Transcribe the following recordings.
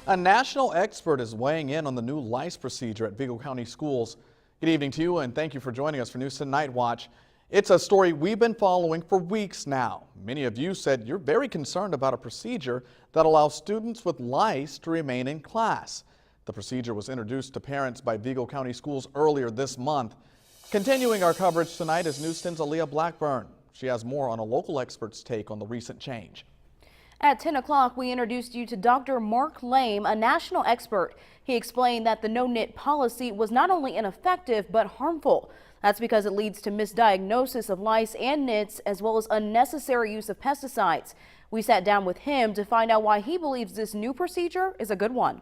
A national expert is weighing in on the new lice procedure at Vigo County schools. Good evening to you and thank you for joining us for News Tonight Watch. It's a story we've been following for weeks now. Many of you said you're very concerned about a procedure that allows students with lice to remain in class. The procedure was introduced to parents by Vigo County schools earlier this month. Continuing our coverage tonight is News 10's Aaliyah Blackburn. She has more on a local expert's take on the recent change. At 10 o'clock, we introduced you to Dr. Mark Lame, a national expert. He explained that the no-knit policy was not only ineffective but harmful. That's because it leads to misdiagnosis of lice and nits, as well as unnecessary use of pesticides. We sat down with him to find out why he believes this new procedure is a good one.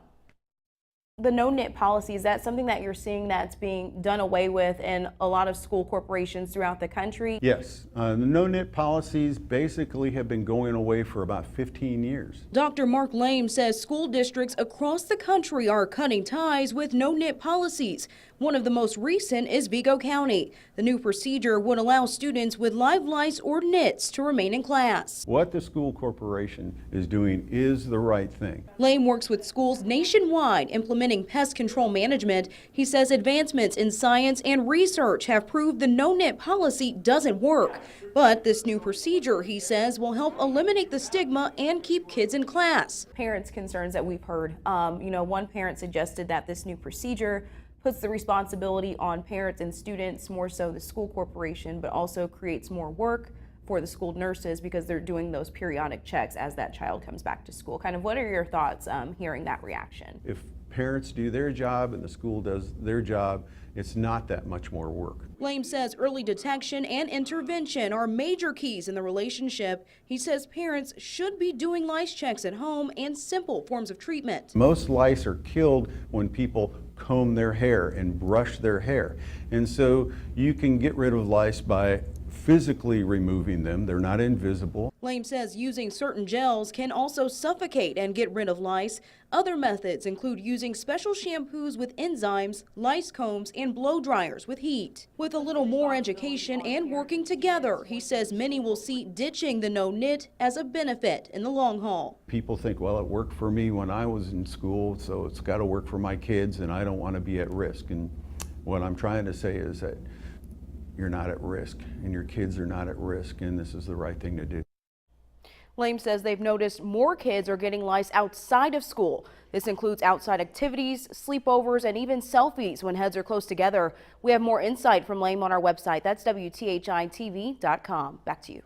The no-knit policy, is that something that you're seeing that's being done away with in a lot of school corporations throughout the country? Yes, the no-knit policies basically have been going away for about 15 years. Dr. Mark Lame says school districts across the country are cutting ties with no-knit policies. One of the most recent is Vigo County. The new procedure would allow students with live lice or nits to remain in class. What the school corporation is doing is the right thing. Lame works with schools nationwide implementing pest control management. He says advancements in science and research have proved the no-knit policy doesn't work. But this new procedure, he says, will help eliminate the stigma and keep kids in class. Parents' concerns that we've heard, one parent suggested that this new procedure puts the responsibility on parents and students, more so the school corporation, but also creates more work for the school nurses because they're doing those periodic checks as that child comes back to school. Kind of what are your thoughts hearing that reaction? If parents do their job and the school does their job, it's not that much more work. Lame says early detection and intervention are major keys in the relationship. He says parents should be doing lice checks at home and simple forms of treatment. Most lice are killed when people comb their hair and brush their hair. And so you can get rid of lice by physically removing them. They're not invisible. Lame says using certain gels can also suffocate and get rid of lice. Other methods include using special shampoos with enzymes, lice combs, and blow dryers with heat. With a little more education and working together, he says many will see ditching the no-knit as a benefit in the long haul. People think, well, it worked for me when I was in school, so it's got to work for my kids, and I don't want to be at risk. And what I'm trying to say is that you're not at risk, and your kids are not at risk, and this is the right thing to do. Lame says they've noticed more kids are getting lice outside of school. This includes outside activities, sleepovers, and even selfies when heads are close together. We have more insight from Lame on our website. That's WTHI-TV.com. Back to you.